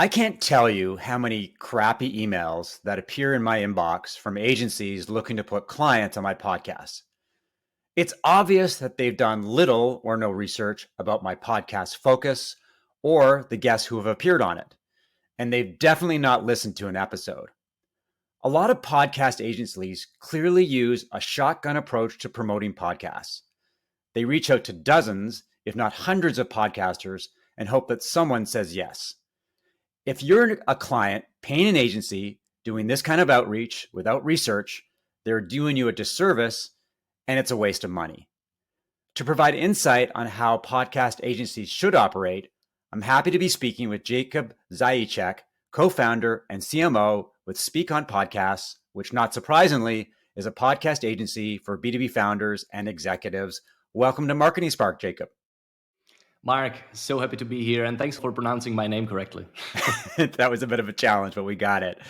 I can't tell you how many crappy emails that appear in my inbox from agencies looking to put clients on my podcast. It's obvious that they've done little or no research about my podcast focus or the guests who have appeared on it, and they've definitely not listened to an episode. A lot of podcast agencies clearly use a shotgun approach to promoting podcasts. They reach out to dozens, if not hundreds of podcasters and hope that someone says yes. If you're a client paying an agency doing this kind of outreach without research, they're doing you a disservice and it's a waste of money. To provide insight on how podcast agencies should operate, I'm happy to be speaking with Jakub Zajicek, co-founder and CMO with Speak On Podcasts, which not surprisingly is a podcast agency for B2B founders and executives. Welcome to Marketing Spark, Jakub. Mark, so happy to be here, and thanks for pronouncing my name correctly. That was a bit of a challenge, but we got it.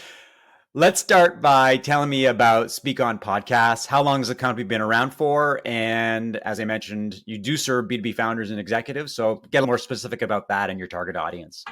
Let's start by telling me about Speak On Podcasts. How long has the company been around for? And as I mentioned, you do serve B2B founders and executives, so get a little more specific about that and your target audience.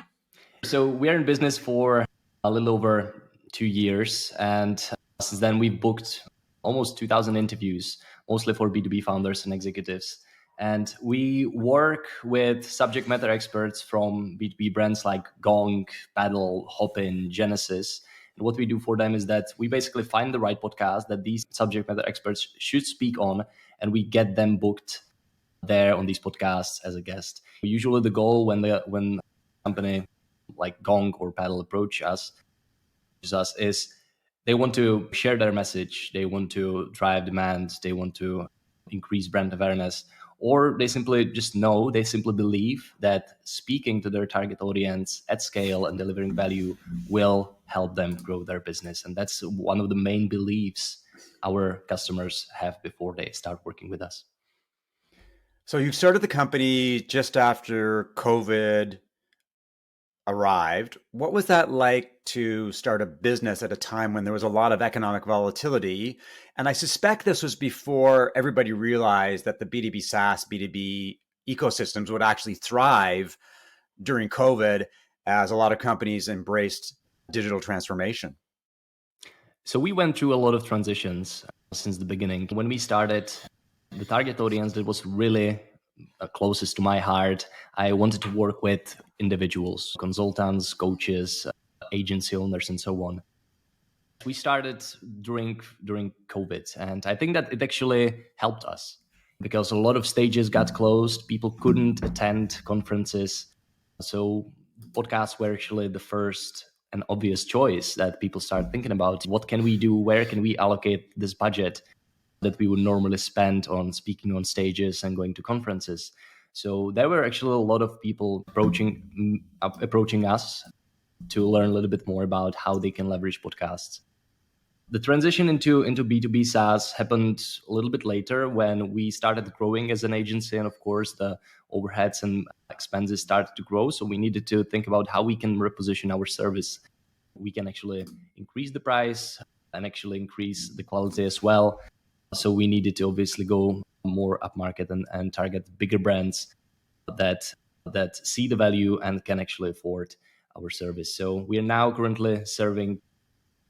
So we are in business for a little over 2 years, and since then we've booked almost 2,000 interviews, mostly for B2B founders and executives. And we work with subject matter experts from B2B brands like Gong, Paddle, Hopin, Genesis. And what we do for them is that we basically find the right podcast that these subject matter experts should speak on, and we get them booked there on these podcasts as a guest. Usually the goal when a company like Gong or Paddle approach us is they want to share their message, they want to drive demand, they want to increase brand awareness, or they simply believe that speaking to their target audience at scale and delivering value will help them grow their business. And that's one of the main beliefs our customers have before they start working with us. So you started the company just after COVID arrived. What was that like to start a business at a time when there was a lot of economic volatility? And I suspect this was before everybody realized that the B2B SaaS, B2B ecosystems would actually thrive during COVID as a lot of companies embraced digital transformation. So we went through a lot of transitions since the beginning. When we started, the target audience that was really closest to my heart, I wanted to work with individuals, consultants, coaches, agency owners, and so on. We started during COVID, and I think that it actually helped us because a lot of stages got closed. People couldn't attend conferences. So podcasts were actually the first and obvious choice that people started thinking about. What can we do? Where can we allocate this budget that we would normally spend on speaking on stages and going to conferences? So there were actually a lot of people approaching us to learn a little bit more about how they can leverage podcasts. The transition into B2B SaaS happened a little bit later when we started growing as an agency, and of course the overheads and expenses started to grow. So we needed to think about how we can reposition our service. We can actually increase the price and actually increase the quality as well. So we needed to obviously go more upmarket and target bigger brands that see the value and can actually afford our service. So we are now currently serving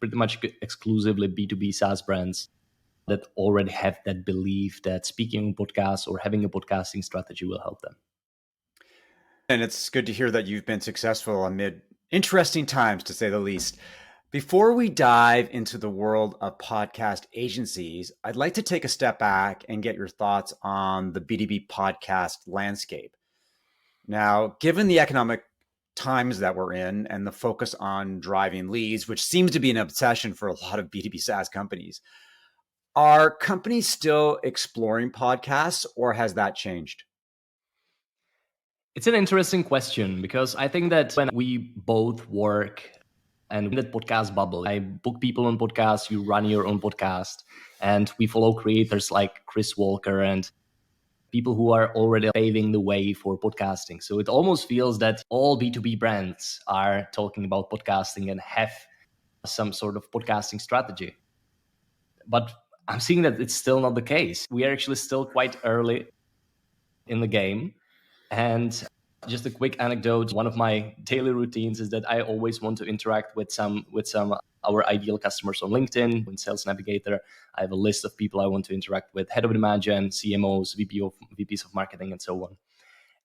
pretty much exclusively B2B SaaS brands that already have that belief that speaking on podcasts or having a podcasting strategy will help them. And it's good to hear that you've been successful amid interesting times, to say the least. Before we dive into the world of podcast agencies, I'd like to take a step back and get your thoughts on the B2B podcast landscape. Now, given the economic times that we're in and the focus on driving leads, which seems to be an obsession for a lot of B2B SaaS companies, are companies still exploring podcasts, or has that changed? It's an interesting question because I think that when we both work and in that podcast bubble, I book people on podcasts, you run your own podcast, and we follow creators like Chris Walker and people who are already paving the way for podcasting. So it almost feels that all B2B brands are talking about podcasting and have some sort of podcasting strategy. But I'm seeing that it's still not the case. We are actually still quite early in the game. And Just a quick anecdote. One of my daily routines is that I always want to interact with some our ideal customers on LinkedIn. In Sales Navigator, I have a list of people I want to interact with: head of demand gen, CMOs, VPs of marketing, and so on.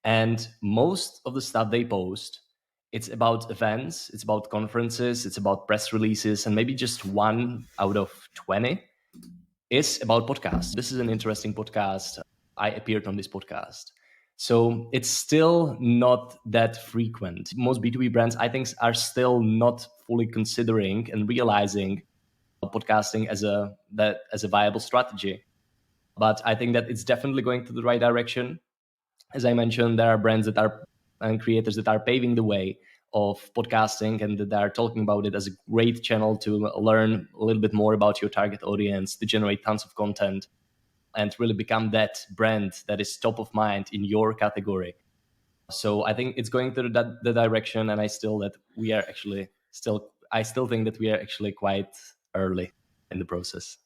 And most of the stuff they post, it's about events, it's about conferences, it's about press releases, and maybe just one out of 20 is about podcasts. This is an interesting podcast. I appeared on this podcast. So it's still not that frequent. Most B2B brands, I think, are still not fully considering and realizing podcasting as a viable strategy. But I think that it's definitely going to the right direction. As I mentioned, there are brands that are and creators that are paving the way of podcasting and that are talking about it as a great channel to learn a little bit more about your target audience, to generate tons of content, and really become that brand that is top of mind in your category. So I think it's going to the direction, and I still think that we are actually quite early in the process.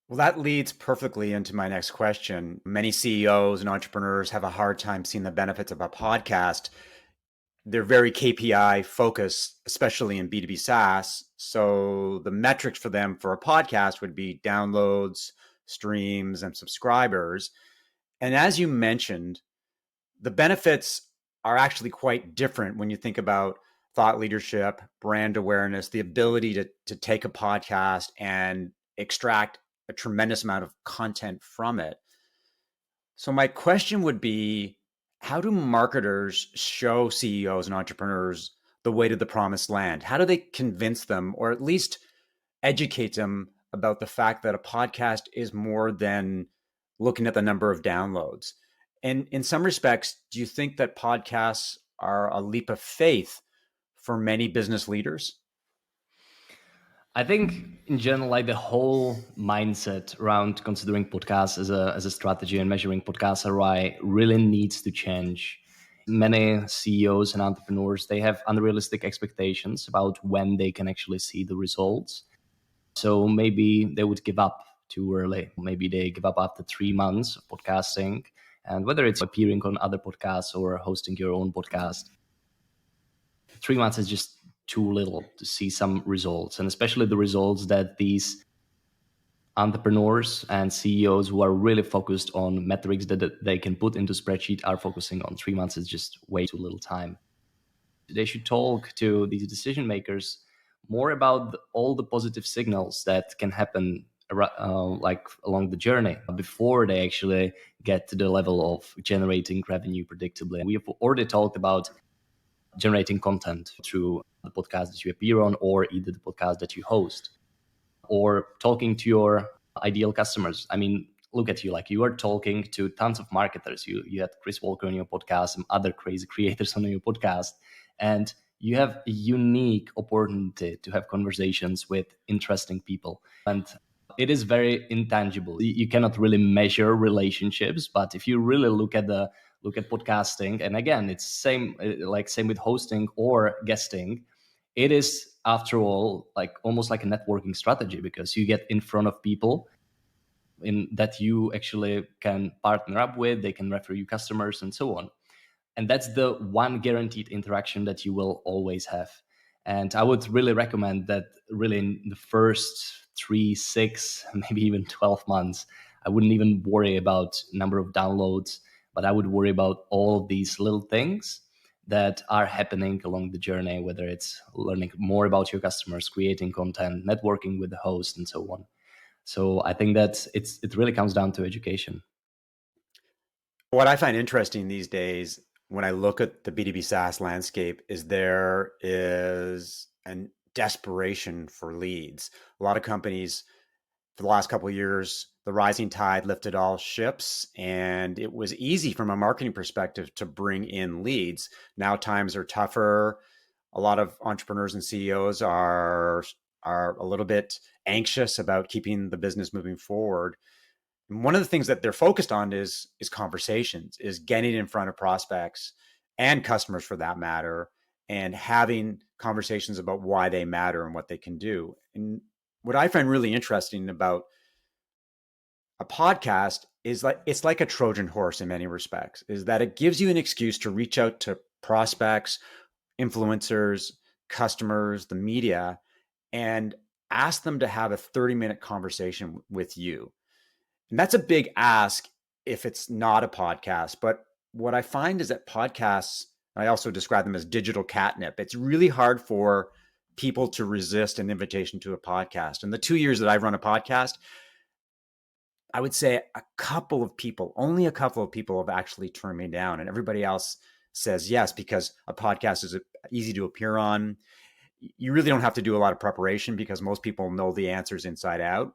Well, that leads perfectly into my next question. Many CEOs and entrepreneurs have a hard time seeing the benefits of a podcast. They're very KPI focused, especially in B2B SaaS. So the metrics for them for a podcast would be downloads, streams, and subscribers. And as you mentioned, the benefits are actually quite different when you think about thought leadership, brand awareness, the ability to take a podcast and extract a tremendous amount of content from it. So my question would be, how do marketers show CEOs and entrepreneurs the way to the promised land? How do they convince them, or at least educate them about the fact that a podcast is more than looking at the number of downloads? And in some respects, do you think that podcasts are a leap of faith for many business leaders? I think in general, like the whole mindset around considering podcasts as a strategy and measuring podcast ROI really needs to change. Many CEOs and entrepreneurs, they have unrealistic expectations about when they can actually see the results. So maybe they would give up too early. Maybe they give up after 3 months of podcasting. And whether it's appearing on other podcasts or hosting your own podcast, 3 months is just too little to see some results, and especially the results that these entrepreneurs and CEOs who are really focused on metrics that they can put into spreadsheet are focusing on. 3 months is just way too little time. They should talk to these decision makers more about all the positive signals that can happen like along the journey before they actually get to the level of generating revenue predictably. We've already talked about generating content through the podcast that you appear on, or either the podcast that you host, or talking to your ideal customers. I mean, look at you, like you are talking to tons of marketers. You had Chris Walker on your podcast, some other crazy creators on your podcast, and you have a unique opportunity to have conversations with interesting people. And it is very intangible. You cannot really measure relationships, but if you really look at podcasting, and again, it's same with hosting or guesting, it is after all like almost like a networking strategy, because you get in front of people in that you actually can partner up with, they can refer you customers and so on. And that's the one guaranteed interaction that you will always have. And I would really recommend that really in the first 3, 6, maybe even 12 months, I wouldn't even worry about number of downloads, but I would worry about all of these little things that are happening along the journey, whether it's learning more about your customers, creating content, networking with the host, and so on. So I think that it really comes down to education. What I find interesting these days when I look at the B2B SaaS landscape is there is an desperation for leads. A lot of companies for the last couple of years, the rising tide lifted all ships, and it was easy from a marketing perspective to bring in leads. Now times are tougher. A lot of entrepreneurs and CEOs are a little bit anxious about keeping the business moving forward. And one of the things that they're focused on is conversations, is getting in front of prospects and customers for that matter, and having conversations about why they matter and what they can do. And what I find really interesting about a podcast is like, it's like a Trojan horse in many respects, is that it gives you an excuse to reach out to prospects, influencers, customers, the media, and ask them to have a 30-minute conversation with you. And that's a big ask if it's not a podcast. But what I find is that podcasts, I also describe them as digital catnip. It's really hard for people to resist an invitation to a podcast. In the 2 years that I've run a podcast, I would say a couple of people, only a couple of people have actually turned me down, and everybody else says yes, because a podcast is easy to appear on. You really don't have to do a lot of preparation because most people know the answers inside out.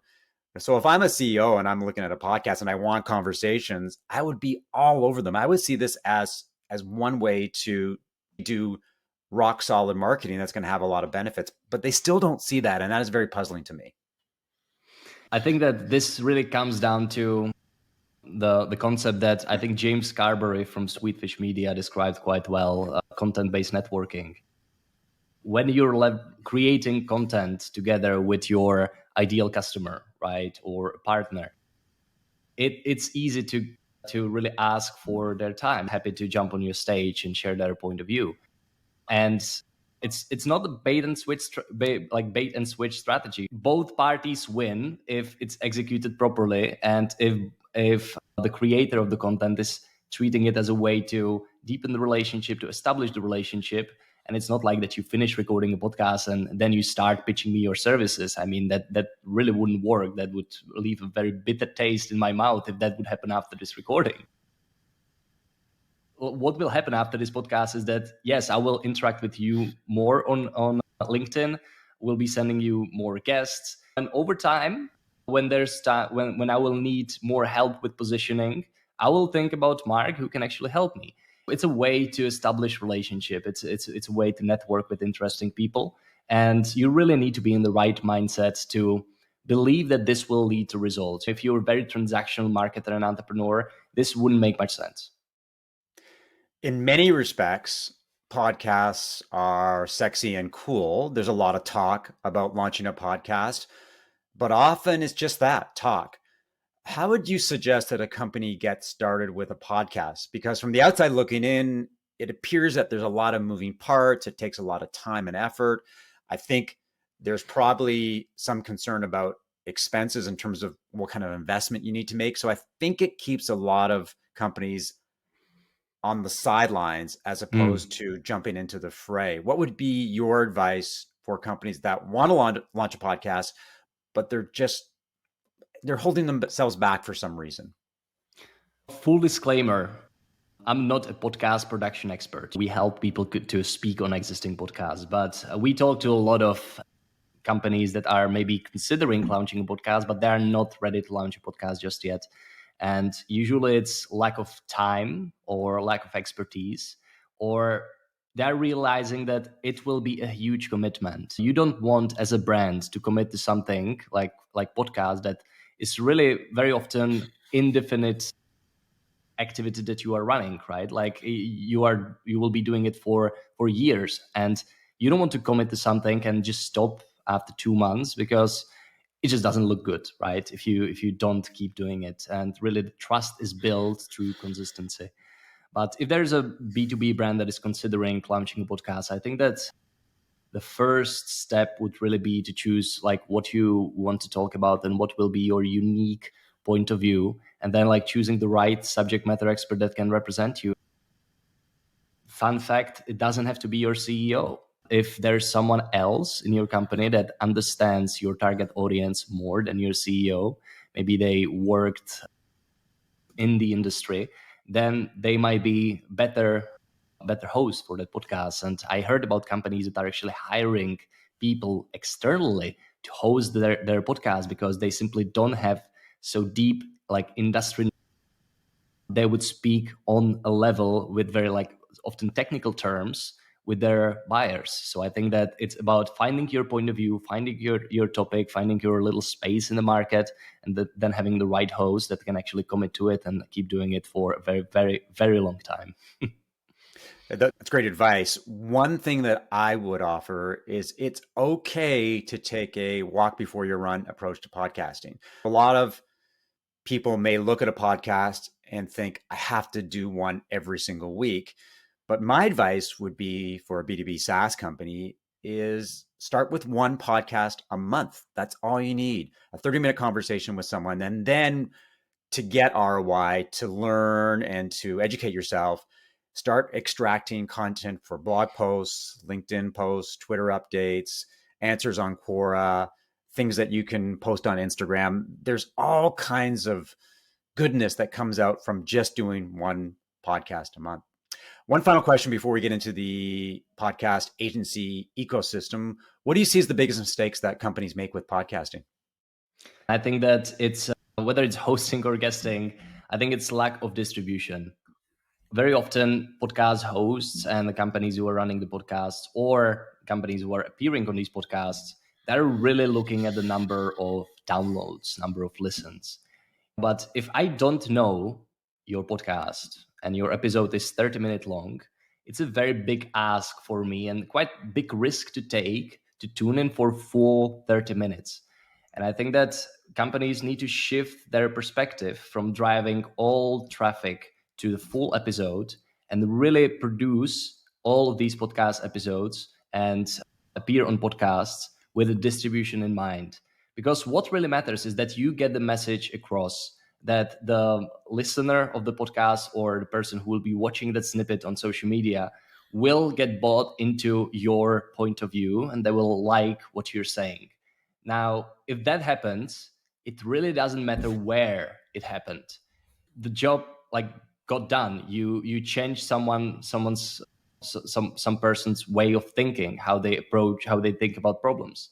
So if I'm a CEO and I'm looking at a podcast and I want conversations, I would be all over them. I would see this as one way to do rock solid marketing that's going to have a lot of benefits, but they still don't see that, and that is very puzzling to me. I think that this really comes down to the concept that I think James Scarberry from Sweetfish Media described quite well, content-based networking. When you're creating content together with your ideal customer, right, or partner, it's easy to really ask for their time. Happy to jump on your stage and share their point of view. And it's not a bait and switch strategy. Both parties win if it's executed properly, and if the creator of the content is treating it as a way to deepen the relationship, to establish the relationship. And it's not like that you finish recording a podcast and then you start pitching me your services. I mean, that really wouldn't work. That would leave a very bitter taste in my mouth if that would happen after this recording. What will happen after this podcast is that, yes, I will interact with you more on LinkedIn. We'll be sending you more guests. And over time, when I will need more help with positioning, I will think about Mark, who can actually help me. It's a way to establish relationship. It's a way to network with interesting people. And you really need to be in the right mindset to believe that this will lead to results. If you're a very transactional marketer and entrepreneur, this wouldn't make much sense. In many respects, podcasts are sexy and cool. There's a lot of talk about launching a podcast, but often it's just that talk. How would you suggest that a company get started with a podcast? Because from the outside looking in, it appears that there's a lot of moving parts. It takes a lot of time and effort. I think there's probably some concern about expenses in terms of what kind of investment you need to make. So I think it keeps a lot of companies on the sidelines as opposed to jumping into the fray. What would be your advice for companies that want to launch a podcast, but they're holding themselves back for some reason? Full disclaimer, I'm not a podcast production expert. We help people to speak on existing podcasts, but we talk to a lot of companies that are maybe considering launching a podcast, but they are not ready to launch a podcast just yet. And usually it's lack of time or lack of expertise, or they're realizing that it will be a huge commitment. You don't want, as a brand, to commit to something like podcast that is really very often indefinite activity that you are running, right? Like you will be doing it for years, and you don't want to commit to something and just stop after 2 months, because it just doesn't look good, right? If you don't keep doing it. And really the trust is built through consistency. But if there's a B2B brand that is considering launching a podcast, I think that the first step would really be to choose like what you want to talk about and what will be your unique point of view, and then like choosing the right subject matter expert that can represent you. Fun fact, it doesn't have to be your CEO. If there's someone else in your company that understands your target audience more than your CEO, maybe they worked in the industry, then they might be better host for that podcast. And I heard about companies that are actually hiring people externally to host their podcast because they simply don't have so deep like industry. They would speak on a level with very like often technical terms with their buyers. So I think that it's about finding your point of view, finding your topic, finding your little space in the market, and then having the right host that can actually commit to it and keep doing it for a very, very, very long time. That's great advice. One thing that I would offer is it's okay to take a walk before you run approach to podcasting. A lot of people may look at a podcast and think, I have to do one every single week. But my advice would be for a B2B SaaS company is start with one podcast a month. That's all you need. A 30-minute conversation with someone. And then to get ROI, to learn and to educate yourself, start extracting content for blog posts, LinkedIn posts, Twitter updates, answers on Quora, things that you can post on Instagram. There's all kinds of goodness that comes out from just doing one podcast a month. One final question before we get into the podcast agency ecosystem. What do you see as the biggest mistakes that companies make with podcasting? I think that it's whether it's hosting or guesting, I think it's lack of distribution. Very often podcast hosts and the companies who are running the podcasts or companies who are appearing on these podcasts, they're really looking at the number of downloads, number of listens. But if I don't know your podcast and your episode is 30 minutes long, it's a very big ask for me and quite big risk to take to tune in for full 30 minutes. And I think that companies need to shift their perspective from driving all traffic to the full episode and really produce all of these podcast episodes and appear on podcasts with a distribution in mind. Because what really matters is that you get the message across, that the listener of the podcast or the person who will be watching that snippet on social media will get bought into your point of view and they will like what you're saying. Now, if that happens, it really doesn't matter where it happened. The job got done. You change someone's some person's way of thinking, how they approach, how they think about problems.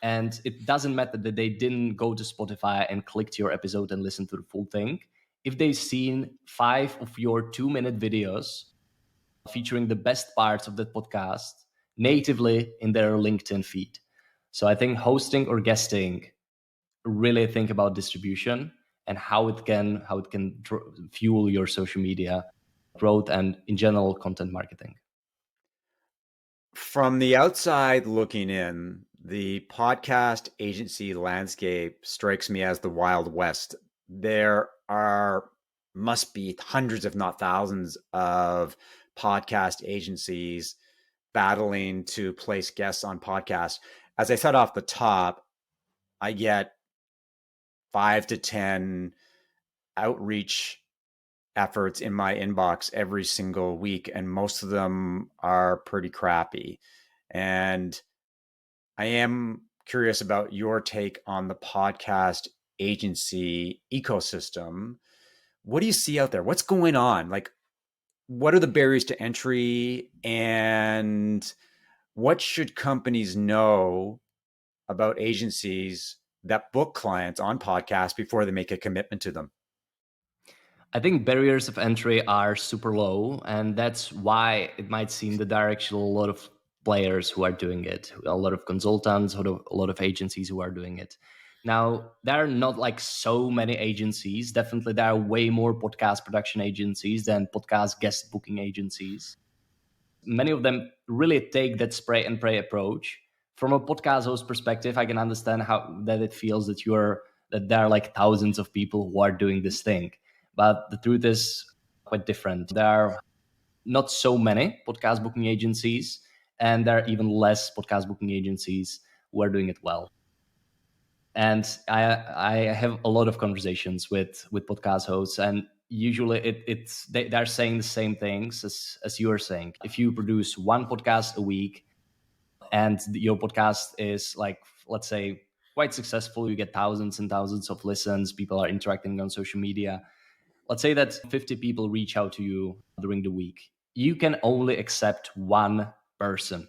And it doesn't matter that they didn't go to Spotify and clicked your episode and listen to the full thing. If they've seen 5 of your 2-minute videos featuring the best parts of that podcast natively in their LinkedIn feed. So I think hosting or guesting, really think about distribution and how it can fuel your social media growth and in general content marketing. From the outside looking in, the podcast agency landscape strikes me as the Wild West. There must be hundreds, if not thousands, of podcast agencies battling to place guests on podcasts. As I said off the top, I get 5 to 10 outreach efforts in my inbox every single week, and most of them are pretty crappy. And I am curious about your take on the podcast agency ecosystem. What do you see out there? What's going on? Like, what are the barriers to entry, and what should companies know about agencies that book clients on podcasts before they make a commitment to them? I think barriers of entry are super low, and that's why it might seem that there are actually a lot of players who are doing it, a lot of consultants, a lot of agencies who are doing it. Now, there are not like so many agencies. Definitely, there are way more podcast production agencies than podcast guest booking agencies. Many of them really take that spray and pray approach. From a podcast host perspective, I can understand how that it feels that there are like thousands of people who are doing this thing. But the truth is quite different. There are not so many podcast booking agencies, and there are even less podcast booking agencies who are doing it well. And I have a lot of conversations with podcast hosts, and usually they're saying the same things as you are saying. If you produce one podcast a week and your podcast is like, let's say, quite successful, you get thousands and thousands of listens, people are interacting on social media. Let's say that 50 people reach out to you during the week. You can only accept one person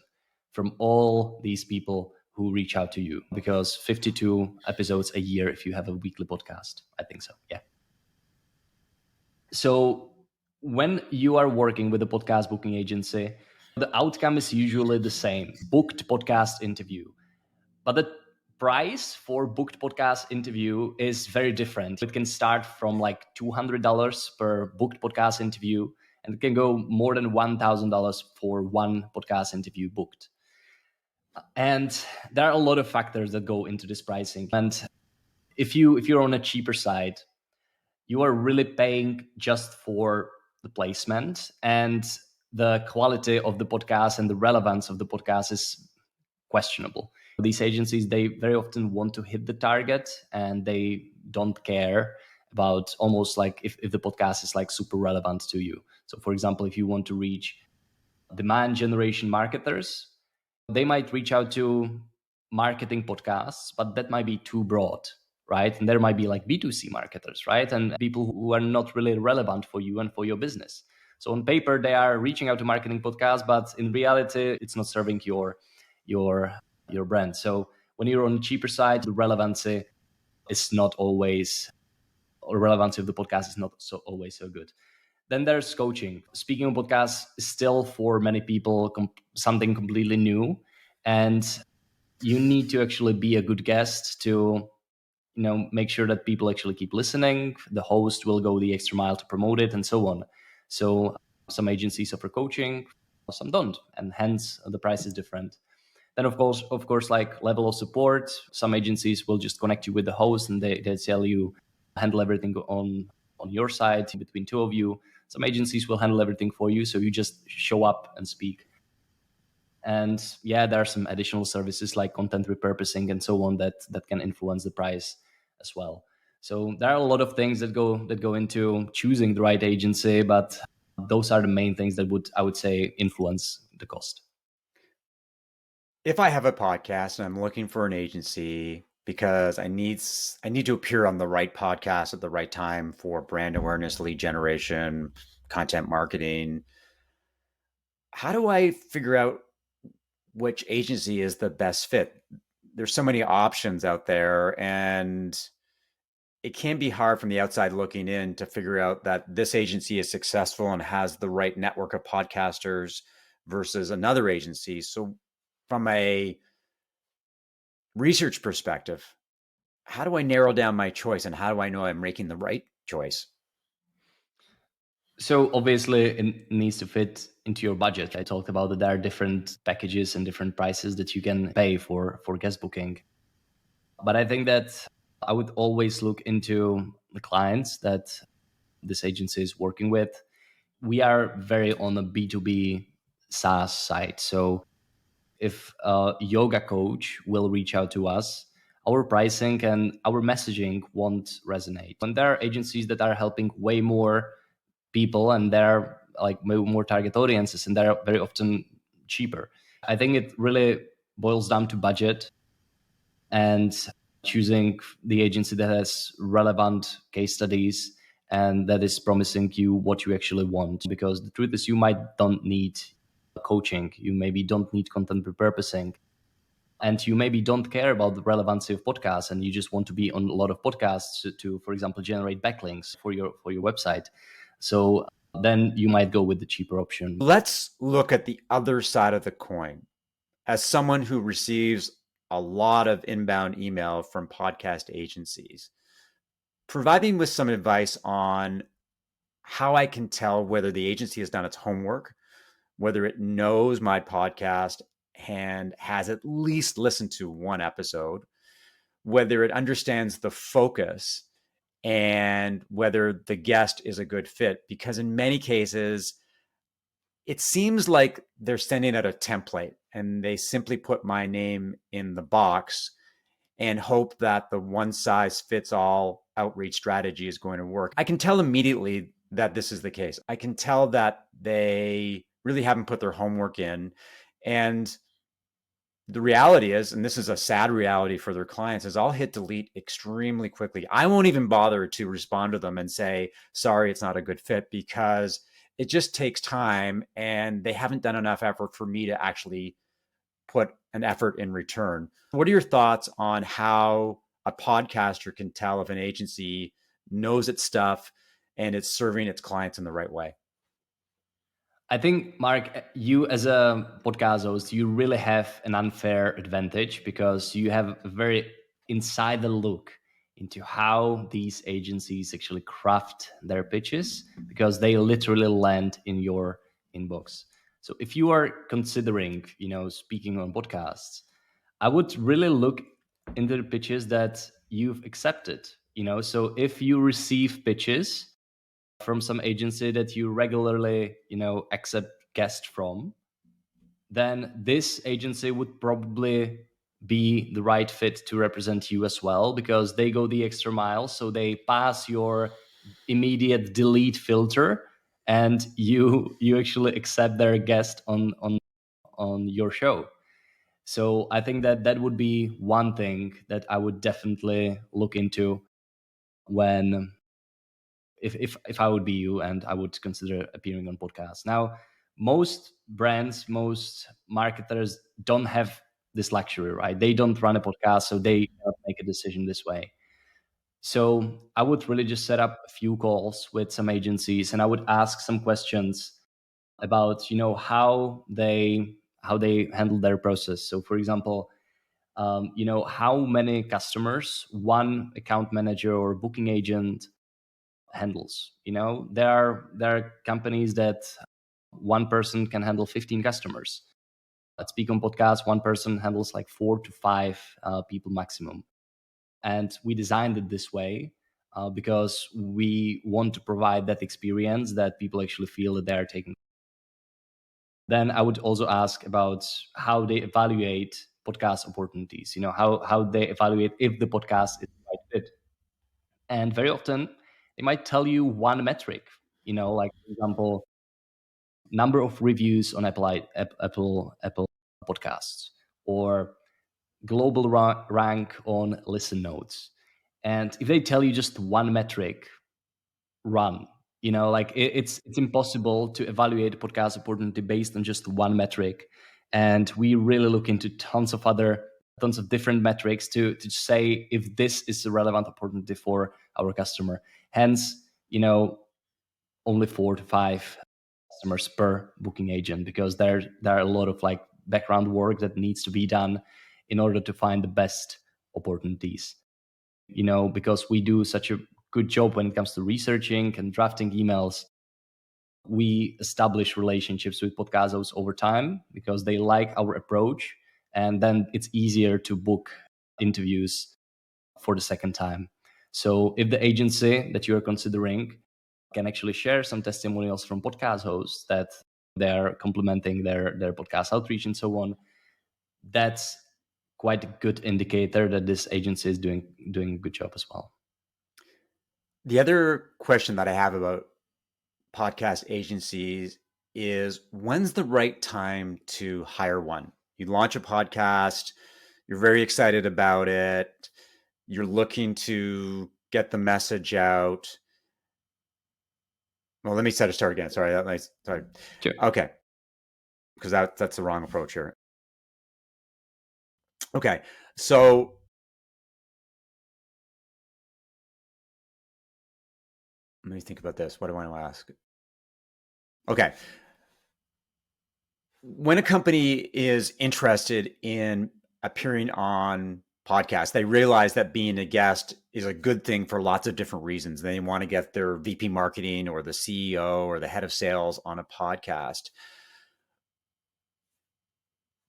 from all these people who reach out to you, because 52 episodes a year if you have a weekly podcast. I think so. Yeah. So when you are working with a podcast booking agency, the outcome is usually the same: booked podcast interview. But the price for booked podcast interview is very different. It can start from like $200 per booked podcast interview, and it can go more than $1,000 for one podcast interview booked. And there are a lot of factors that go into this pricing. And if you're on a cheaper side, you are really paying just for the placement, and the quality of the podcast and the relevance of the podcast is questionable. These agencies, they very often want to hit the target, and they don't care about, almost like if the podcast is like super relevant to you. So for example, if you want to reach demand generation marketers, they might reach out to marketing podcasts, but that might be too broad, right? And there might be like B2C marketers, right? And people who are not really relevant for you and for your business. So on paper, they are reaching out to marketing podcasts, but in reality, it's not serving your your brand. So when you're on the cheaper side, the relevancy is not always, or relevancy of the podcast is not so always so good. Then there's coaching. Speaking of podcasts is still for many people something completely new, and you need to actually be a good guest to make sure that people actually keep listening. The host will go the extra mile to promote it, and so on. So some agencies offer coaching, some don't, and hence the price is different. Then of course, like level of support, some agencies will just connect you with the host, and they tell you handle everything on your side between two of you. Some agencies will handle everything for you, so you just show up and speak. And yeah, there are some additional services like content repurposing and so on that can influence the price as well. So there are a lot of things that go into choosing the right agency, but those are the main things that I would say influence the cost. If I have a podcast and I'm looking for an agency because I need to appear on the right podcast at the right time for brand awareness, lead generation, content marketing, how do I figure out which agency is the best fit? There's so many options out there, and it can be hard from the outside looking in to figure out that this agency is successful and has the right network of podcasters versus another agency. So from a research perspective, how do I narrow down my choice, and how do I know I'm making the right choice? So obviously it needs to fit into your budget. I talked about that there are different packages and different prices that you can pay for guest booking. But I think that I would always look into the clients that this agency is working with. We are very on a B2B SaaS site. So if a yoga coach will reach out to us, our pricing and our messaging won't resonate. And there are agencies that are helping way more people, and they're like more target audiences, and they're very often cheaper. I think it really boils down to budget and choosing the agency that has relevant case studies and that is promising you what you actually want. Because the truth is, you might don't need coaching, you maybe don't need content repurposing, and you maybe don't care about the relevancy of podcasts, and you just want to be on a lot of podcasts to for example, generate backlinks for your website. So then you might go with the cheaper option. Let's look at the other side of the coin. As someone who receives a lot of inbound email from podcast agencies, provide me with some advice on how I can tell whether the agency has done its homework, whether it knows my podcast and has at least listened to one episode, whether it understands the focus, and whether the guest is a good fit. Because in many cases, it seems like they're sending out a template and they simply put my name in the box and hope that the one size fits all outreach strategy is going to work. I can tell immediately that this is the case. I can tell that they really haven't put their homework in. And the reality is, and this is a sad reality for their clients, is I'll hit delete extremely quickly. I won't even bother to respond to them and say, sorry, it's not a good fit, because it just takes time and they haven't done enough effort for me to actually put an effort in return. What are your thoughts on how a podcaster can tell if an agency knows its stuff and it's serving its clients in the right way? I think, Mark, you as a podcast host, you really have an unfair advantage because you have a very insider look into how these agencies actually craft their pitches, because they literally land in your inbox. So if you are considering, speaking on podcasts, I would really look into the pitches that you've accepted So if you receive pitches from some agency that you regularly, accept guests from, then this agency would probably be the right fit to represent you as well, because they go the extra mile. So they pass your immediate delete filter, and you actually accept their guest on your show. So I think that would be one thing that I would definitely look into when if I would be you and I would consider appearing on podcasts. Now, most brands, most marketers don't have this luxury, right? They don't run a podcast, so they cannot make a decision this way. So I would really just set up a few calls with some agencies, and I would ask some questions about how they handle their process. So, for example, how many customers one account manager or booking agent handles. There are companies that one person can handle 15 customers. At Speak on Podcast, one person handles like 4 to 5 people maximum. And we designed it this way because we want to provide that experience that people actually feel that they're taking. Then I would also ask about how they evaluate podcast opportunities, how they evaluate if the podcast is the right fit. And very often they might tell you one metric, like, for example, number of reviews on Apple podcasts, or global rank on listen notes. And if they tell you just one metric, run. Like, it's impossible to evaluate a podcast opportunity based on just one metric. And we really look into tons of different metrics to say if this is a relevant opportunity for our customer. Hence, only 4 to 5 customers per booking agent, because there are a lot of like background work that needs to be done in order to find the best opportunities. Because we do such a good job when it comes to researching and drafting emails, we establish relationships with podcast hosts over time because they like our approach, and then it's easier to book interviews for the second time. So if the agency that you are considering can actually share some testimonials from podcast hosts that they're complementing their podcast outreach and so on, that's quite a good indicator that this agency is doing a good job as well. The other question that I have about podcast agencies is, when's the right time to hire one? You launch a podcast, you're very excited about it, you're looking to get the message out. Well, let me start again. Sorry. Sorry. Sure. Okay. Because that's the wrong approach here. Okay. So let me think about this. What do I want to ask? Okay. When a company is interested in appearing on podcasts, they realize that being a guest is a good thing for lots of different reasons. They want to get their VP marketing or the CEO or the head of sales on a podcast.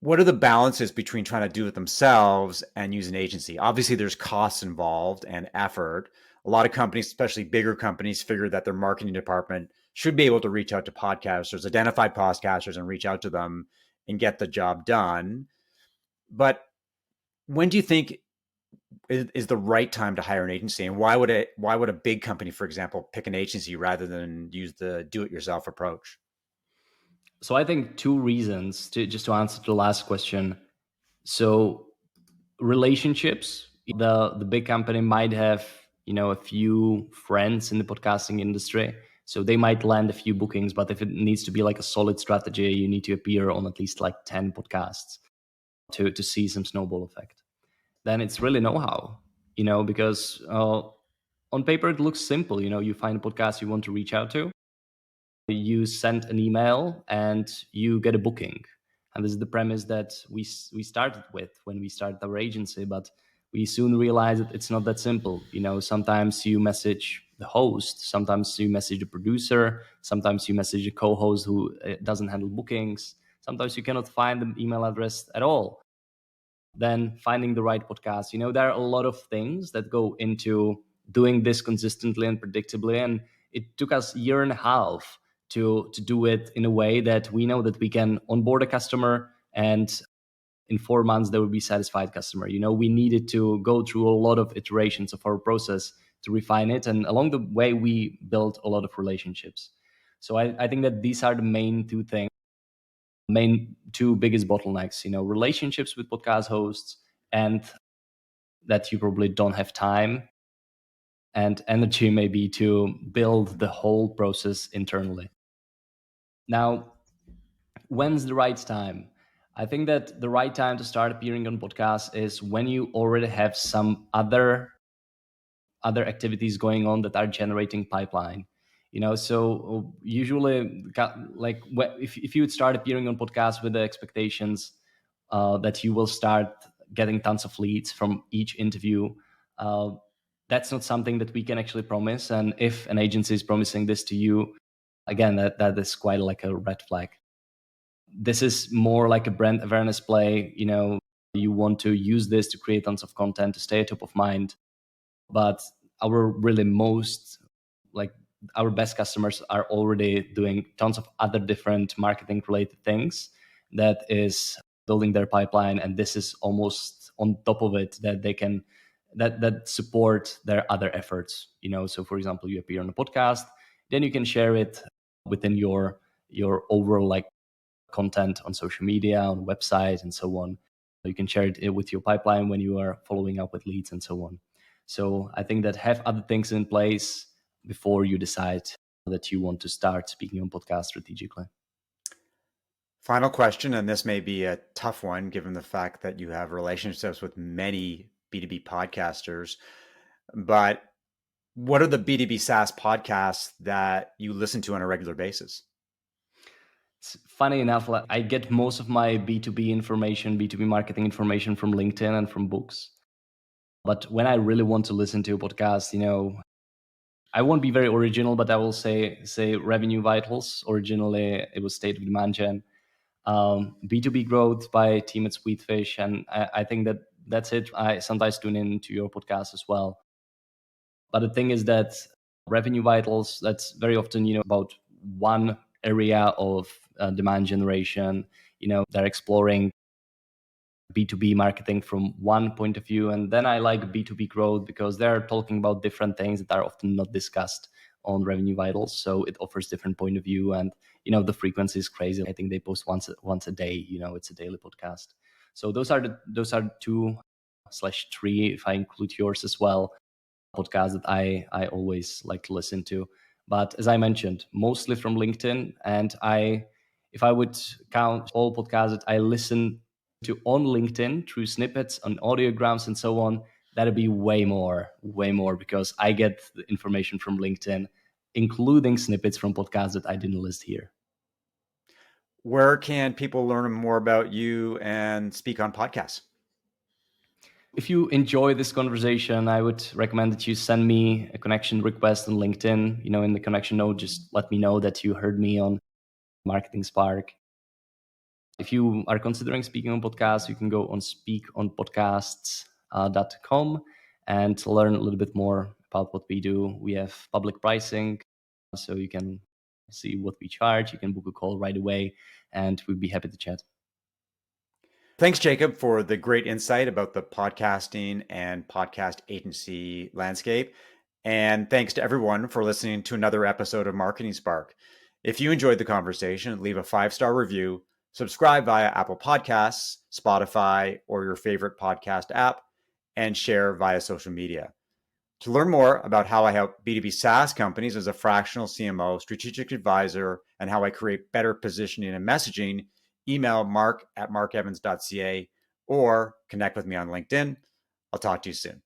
What are the balances between trying to do it themselves and use an agency? Obviously, there's costs involved and effort. A lot of companies, especially bigger companies, figure that their marketing department should be able to reach out to podcasters, identify podcasters, and reach out to them and get the job done. But when do you think is the right time to hire an agency, and why would a big company, for example, pick an agency rather than use the do-it-yourself approach? So I think two reasons just to answer the last question. So relationships, the big company might have a few friends in the podcasting industry, so they might land a few bookings. But if it needs to be like a solid strategy, you need to appear on at least like 10 podcasts to see some snowball effect. Then it's really know-how, because on paper it looks simple. You find a podcast you want to reach out to, you send an email, and you get a booking. And this is the premise that we started with when we started our agency. But we soon realized that it's not that simple. Sometimes you message the host, sometimes you message the producer, sometimes you message a co-host who doesn't handle bookings. Sometimes you cannot find the email address at all. Then finding the right podcast. There are a lot of things that go into doing this consistently and predictably. And it took us a year and a half to do it in a way that we know that we can onboard a customer, and in 4 months there will be satisfied customer. We needed to go through a lot of iterations of our process to refine it, and along the way we built a lot of relationships. So I think that these are the main two biggest bottlenecks, relationships with podcast hosts, and that you probably don't have time and energy maybe to build the whole process internally. Now, when's the right time? I think that the right time to start appearing on podcasts is when you already have some other activities going on that are generating pipeline. So usually, like if you would start appearing on podcasts with the expectations that you will start getting tons of leads from each interview, uh, that's not something that we can actually promise. And if an agency is promising this to you, again, that is quite like a red flag. This is more like a brand awareness play. You want to use this to create tons of content to stay top of mind. But our really our best customers are already doing tons of other different marketing related things that is building their pipeline, and this is almost on top of it that they can that support their other efforts. So for example, you appear on a podcast, then you can share it within your overall like content on social media, on website, and so on. You can share it with your pipeline when you are following up with leads and so on. So I think that have other things in place before you decide that you want to start speaking on podcasts strategically. Final question, and this may be a tough one given the fact that you have relationships with many B2B podcasters, but what are the B2B SaaS podcasts that you listen to on a regular basis? It's funny enough, I get most of my B2B information, B2B marketing information from LinkedIn and from books. But when I really want to listen to a podcast, I won't be very original, but I will say Revenue Vitals. Originally, it was State of Demand Gen. B2B Growth by Team at Sweetfish. And I think that's it. I sometimes tune into your podcast as well. But the thing is that Revenue Vitals, that's very often, about one area of demand generation. They're exploring B2B marketing from one point of view. And then I like B2B Growth because they're talking about different things that are often not discussed on Revenue Vitals. So it offers different point of view, and the frequency is crazy. I think they post once a day. It's a daily podcast. So those are 2/3, if I include yours as well, podcasts that I always like to listen to. But as I mentioned, mostly from LinkedIn. And if I would count all podcasts that I listen to on LinkedIn through snippets on audiograms and so on, that'd be way more, because I get the information from LinkedIn, including snippets from podcasts that I didn't list here. Where can people learn more about you and speak on podcasts? If you enjoy this conversation, I would recommend that you send me a connection request on LinkedIn. In the connection note, just let me know that you heard me on Marketing Spark. If you are considering speaking on podcasts, you can go on speakonpodcasts.com and learn a little bit more about what we do. We have public pricing, so you can see what we charge. You can book a call right away, and we'd be happy to chat. Thanks, Jakub, for the great insight about the podcasting and podcast agency landscape. And thanks to everyone for listening to another episode of Marketing Spark. If you enjoyed the conversation, leave a 5-star review, subscribe via Apple Podcasts, Spotify, or your favorite podcast app, and share via social media. To learn more about how I help B2B SaaS companies as a fractional CMO, strategic advisor, and how I create better positioning and messaging, email mark@markevans.ca or connect with me on LinkedIn. I'll talk to you soon.